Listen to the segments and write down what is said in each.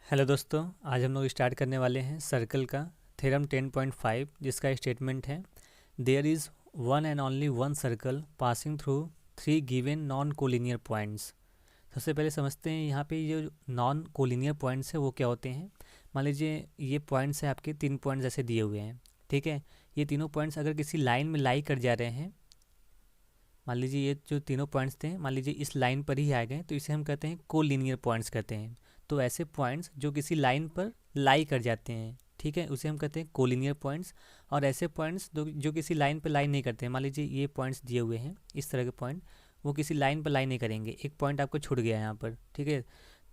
Hello दोस्तों, आज हम लोग स्टार्ट करने वाले हैं सर्कल का थ्योरम 10.5, जिसका स्टेटमेंट है there is one and only one circle passing through three given non collinear points. सबसे पहले समझते हैं यहाँ पे ये जो नॉन कोलिनियर पॉइंट्स है वो क्या होते हैं। मान लीजिए ये पॉइंट्स है आपके, तीन पॉइंट्स ऐसे दिए हुए हैं, ठीक है। ये तीनों पॉइंट्स अगर किसी लाइन में लाई कर जा रहे हैं, मान लीजिए ये जो तीनों पॉइंट्स थे मान लीजिए इस लाइन पर ही आ गए, तो इसे हम कहते हैं कोलिनियर पॉइंट्स कहते हैं। तो ऐसे पॉइंट्स जो किसी लाइन पर लाई कर जाते हैं, ठीक है, उसे हम कहते हैं कोलिनियर पॉइंट्स। और ऐसे पॉइंट्स जो किसी लाइन पर लाई नहीं करते हैं, मान लीजिए ये पॉइंट्स दिए हुए हैं, इस तरह के पॉइंट वो किसी लाइन पर लाई नहीं करेंगे, एक पॉइंट आपको छूट गया है यहाँ पर, ठीक है।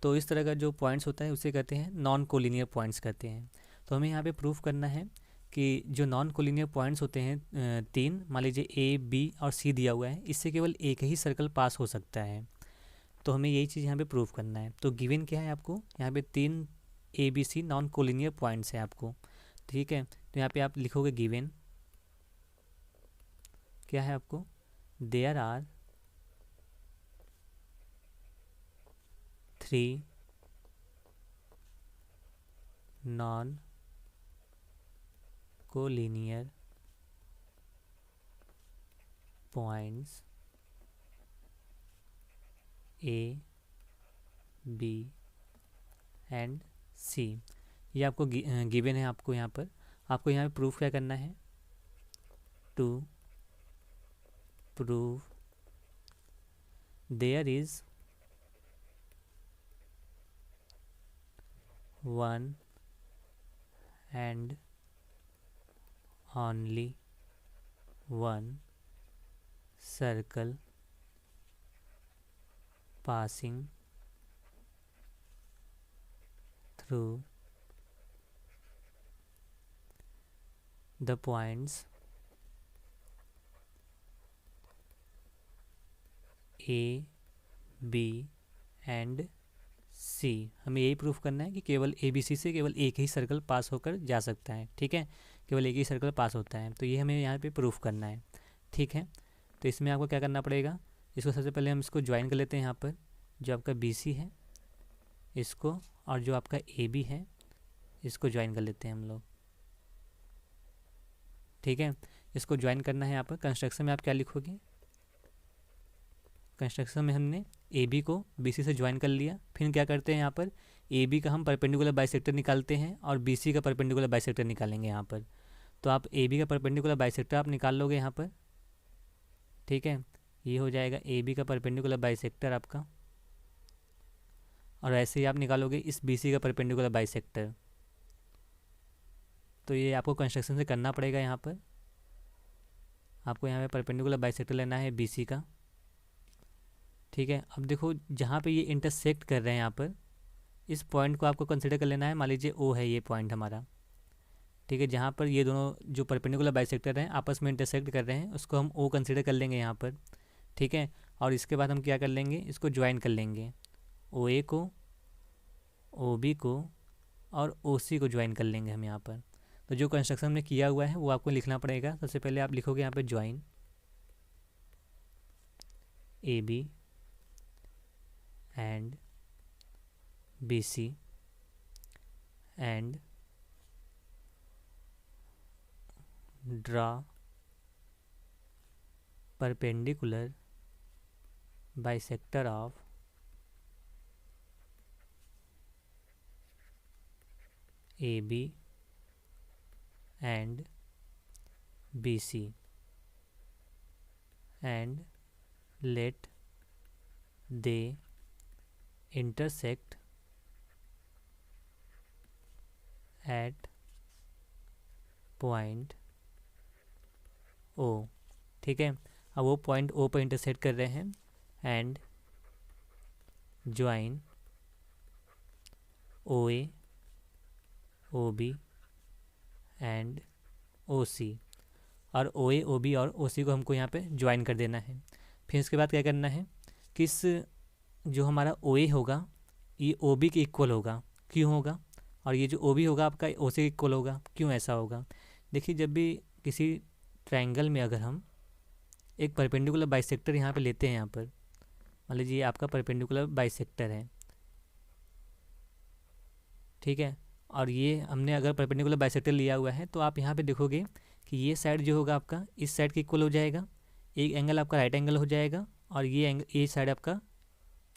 तो इस तरह का जो पॉइंट्स होता है उसे कहते हैं नॉन कोलिनियर पॉइंट्स कहते हैं। तो हमें यहाँ पे प्रूफ करना है कि जो नॉन कोलिनियर पॉइंट्स होते हैं तीन, मान लीजिए ए बी और सी दिया हुआ है, इससे केवल एक ही सर्कल पास हो सकता है। तो हमें यही चीज़ यहाँ पे प्रूफ करना है। तो गिवन क्या है आपको, यहाँ पे तीन A B C non collinear points हैं आपको, ठीक है। तो यहाँ पे आप लिखोगे गिवन क्या है आपको, there are three non collinear points A B and C. ये आपको गिवन है आपको यहाँ पर। आपको यहाँ पे प्रूफ क्या करना है, to prove there is one and only one circle passing through the points A, B and C। हमें यही प्रूफ करना है कि केवल ए बी सी से केवल एक ही सर्कल पास होकर जा सकता है, ठीक है, केवल एक ही सर्कल पास होता है। तो ये हमें यहाँ पे प्रूफ करना है, ठीक है। तो इसमें आपको क्या करना पड़ेगा, इसको सबसे पहले हम इसको ज्वाइन कर लेते हैं यहाँ पर, जो आपका बी सी है इसको, और जो आपका ए बी है इसको ज्वाइन कर लेते हैं हम लोग, ठीक है। इसको ज्वाइन करना है यहाँ पर। कंस्ट्रक्शन में आप क्या लिखोगे, कंस्ट्रक्शन में हमने ए बी को बी सी से ज्वाइन कर लिया, फिर क्या करते हैं यहाँ पर ए बी का हम परपेंडिकुलर बाइसेक्टर निकालते हैं और बी सी का परपेंडिकुलर बाइसेक्टर निकालेंगे यहाँ पर। तो आप ए बी का परपेंडिकुलर बाइसेक्टर आप निकाल लोगे यहाँ पर, ठीक है। ये हो जाएगा ए बी का परपेंडिकुलर बाइसेक्टर आपका, और ऐसे ही आप निकालोगे इस बी सी का परपेंडिकुलर बाइसेक्टर। तो ये आपको कंस्ट्रक्शन से करना पड़ेगा। यहाँ पर आपको यहाँ पे परपेंडिकुलर बाइसेक्टर लेना है बी सी का, ठीक है। अब देखो जहाँ पे ये इंटरसेक्ट कर रहे हैं यहाँ पर, इस पॉइंट को आपको कंसिडर कर लेना है। मान लीजिए ओ है ये पॉइंट हमारा, ठीक है, जहाँ पर ये दोनों जो परपेंडिकुलर बाइसेक्टर हैं आपस में इंटरसेक्ट कर रहे हैं, उसको हम ओ कंसिडर कर लेंगे यहाँ पर, ठीक है। और इसके बाद हम क्या कर लेंगे, इसको ज्वाइन कर लेंगे, ओ ए को, ओ बी को और ओ सी को ज्वाइन कर लेंगे हम यहाँ पर। तो जो कंस्ट्रक्शन में किया हुआ है वो आपको लिखना पड़ेगा। सबसे पहले आप लिखोगे यहाँ पे join A B and B C and draw perpendicular bisector of A B and BC and let they intersect at point O, ठीक है। अब वो पॉइंट O पर इंटरसेक्ट कर रहे हैं, and join O A, O B and O C. और O A, O B और ओ सी को हमको यहाँ पे ज्वाइन कर देना है। फिर इसके बाद क्या करना है, किस जो हमारा ओ ए होगा ये ओ बी के इक्वल होगा, क्यों होगा, और ये जो ओ बी होगा आपका ओ सी के इक्वल होगा, क्यों ऐसा होगा। देखिए जब भी किसी ट्रायंगल में अगर हम एक परपेंडिकुलर बाइसेक्टर यहाँ पे लेते हैं, यहाँ पर मान लीजिए ये आपका परपेंडिकुलर बाइसेक्टर है, ठीक है। और ये हमने अगर परपेंडिकुलर बाइसेक्टर लिया हुआ है तो आप यहाँ पे देखोगे कि ये साइड जो होगा आपका इस साइड के इक्वल हो जाएगा, एक एंगल आपका राइट एंगल हो जाएगा, और ये साइड आपका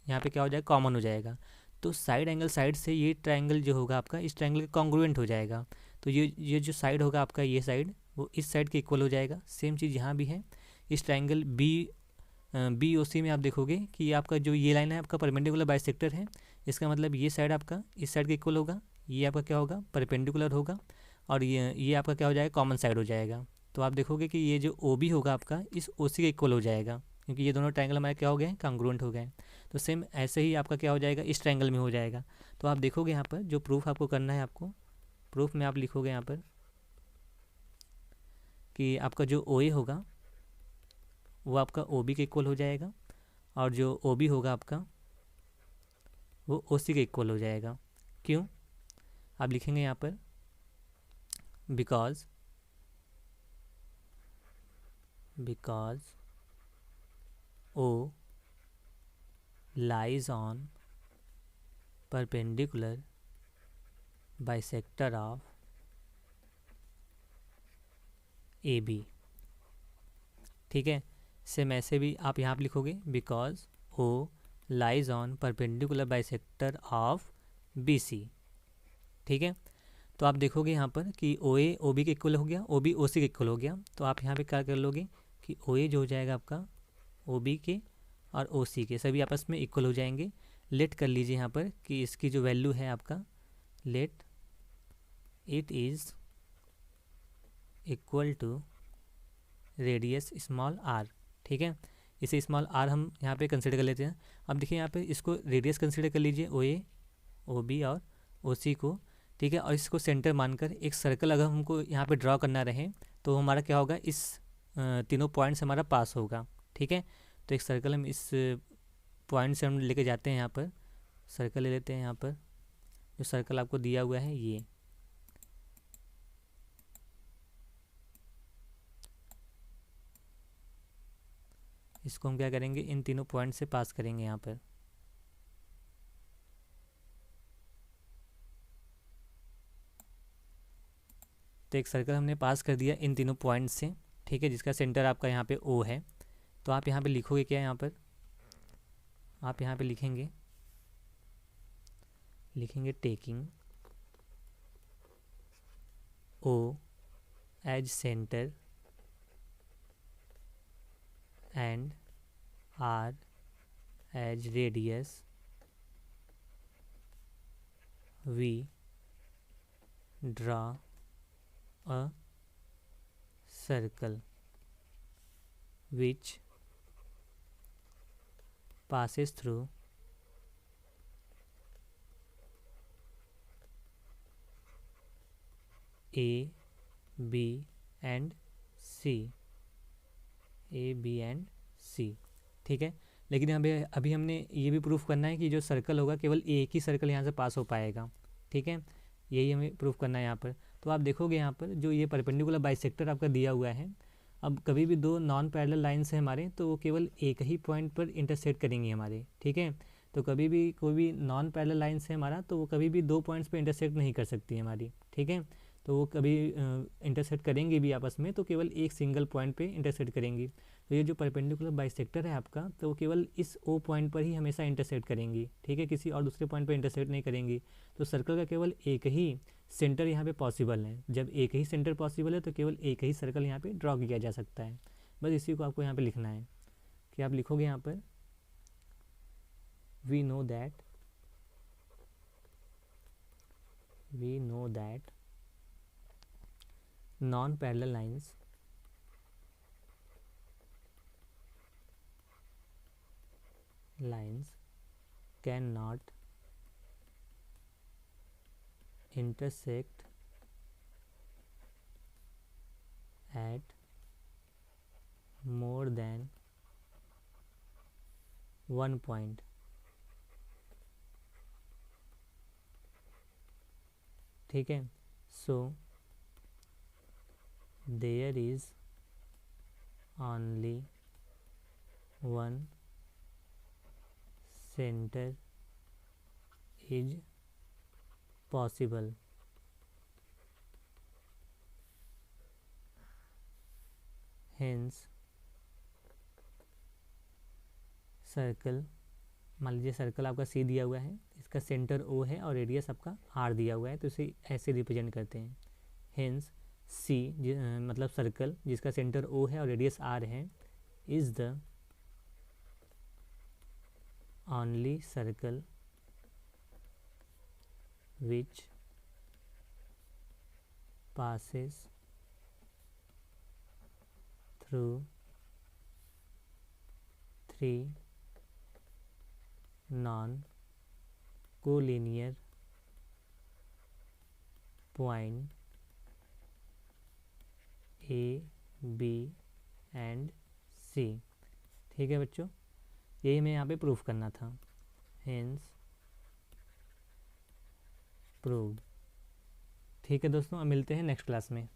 यहाँ पे क्या हो जाएगा, कॉमन हो जाएगा। तो साइड एंगल साइड से ये ट्रायंगल जो होगा आपका इस ट्रायंगल के कॉन्ग्रुएंट हो जाएगा। तो ये जो साइड होगा आपका, ये साइड वो इस साइड के इक्वल हो जाएगा। सेम चीज़ यहाँ भी है। इस ट्रायंगल बी ओ सी में आप देखोगे कि आपका जो ये लाइन है आपका परपेंडिकुलर बाइसेक्टर है। इसका मतलब ये साइड आपका इस साइड के इक्वल होगा, ये आपका क्या होगा, परपेंडिकुलर होगा, और ये आपका क्या हो जाएगा, कॉमन साइड हो जाएगा। तो आप देखोगे कि ये जो ओ बी होगा आपका इस ओ सी के इक्वल हो जाएगा, क्योंकि ये दोनों ट्रायंगल हमारे क्या हो गए, कॉन्ग्रुएंट हो गए। तो सेम ऐसे ही आपका क्या हो जाएगा, इस ट्रायंगल में हो जाएगा। तो आप देखोगे यहाँ पर जो प्रूफ आपको करना है, आपको प्रूफ में आप लिखोगे यहाँ पर कि आपका जो ओ ए होगा वो आपका ओ बी के इक्वल हो जाएगा, और जो ओ बी होगा आपका वो ओ सी के इक्वल हो जाएगा। क्यों, आप लिखेंगे यहाँ पर because O lies on perpendicular bisector of AB। ठीक है। सेम ऐसे भी आप यहाँ पर लिखोगे because O lies on perpendicular bisector of BC। ठीक है। तो आप देखोगे यहाँ पर कि ओ ए ओ बी के इक्वल हो गया, ओ बी ओ सी के इक्वल हो गया। तो आप यहाँ पे क्या कर लोगे कि ओ ए जो हो जाएगा आपका ओ बी के और ओ सी के सभी आपस में इक्वल हो जाएंगे। लेट कर लीजिए यहाँ पर कि इसकी जो वैल्यू है आपका, let it is equal to radius small R. ठीक है। इसे स्मॉल आर हम यहाँ पे कंसिडर कर लेते हैं। अब देखिए यहाँ पे इसको रेडियस कंसिडर कर लीजिए, ओ ए ओ बी और ओ सी को। ठीक है। और इसको सेंटर मानकर एक सर्कल अगर हमको यहाँ पे ड्रॉ करना रहे तो हमारा क्या होगा, इस तीनों पॉइंट से हमारा पास होगा। ठीक है। तो एक सर्कल हम इस पॉइंट से हम लेके जाते हैं, यहाँ पर सर्कल ले लेते हैं। यहाँ पर जो सर्कल आपको दिया हुआ है ये, इसको हम क्या करेंगे, इन तीनों पॉइंट से पास करेंगे यहाँ पर। तो एक सर्कल हमने पास कर दिया इन तीनों पॉइंट से। ठीक है। जिसका सेंटर आपका यहाँ पे ओ है। तो आप यहाँ पे लिखोगे क्या, यहाँ पर आप यहाँ पे लिखेंगे taking O as centre and R as radius, we draw a circle which passes through A, B and C, A, B and C। ठीक है। लेकिन अभी हमने ये भी प्रूफ करना है कि जो सर्कल होगा केवल एक ही सर्कल यहाँ से पास हो पाएगा। ठीक है। यही हमें प्रूफ करना है यहाँ पर। तो आप देखोगे यहाँ पर जो ये परपेंडिकुलर बाइसेक्टर आपका दिया हुआ है, अब कभी भी दो नॉन पैरेलल लाइन्स हैं हमारे तो वो केवल एक ही पॉइंट पर इंटरसेक्ट करेंगी हमारे। ठीक है। तो कभी भी कोई भी नॉन पैरेलल लाइन्स है हमारा तो वो कभी भी दो पॉइंट्स पर इंटरसेक्ट नहीं कर सकती हमारी। ठीक है। तो वो कभी इंटरसेक्ट करेंगी भी आपस में तो केवल एक सिंगल पॉइंट पे इंटरसेक्ट करेंगी। तो ये जो परपेंडिकुलर बाइसेक्टर है आपका तो वो केवल इस ओ पॉइंट पर ही हमेशा इंटरसेक्ट करेंगी। ठीक है। किसी और दूसरे पॉइंट पर इंटरसेक्ट नहीं करेंगी। तो सर्कल का केवल एक ही सेंटर यहाँ पे पॉसिबल है। जब एक ही सेंटर पॉसिबल है तो केवल एक ही सर्कल यहाँ पे ड्रॉ किया जा सकता है। बस इसी को आपको यहाँ पे लिखना है कि आप लिखोगे यहाँ पर we know that non parallel lines can not intersect at more than one point। ठीक है। so there is only one center is possible. Hence circle, मान लीजिए सर्कल आपका सी दिया हुआ है, इसका सेंटर ओ है और रेडियस आपका आर दिया हुआ है, तो इसे ऐसे रिप्रेजेंट करते हैं. हेंस सी मतलब सर्कल जिसका सेंटर ओ है और रेडियस आर है is the only circle which passes through 3 non-collinear point A, B and C. ठीक है बच्चों, यही हमें यहाँ पे प्रूफ करना था. Hence prove. ठीक है दोस्तों, अब मिलते हैं नेक्स्ट क्लास में.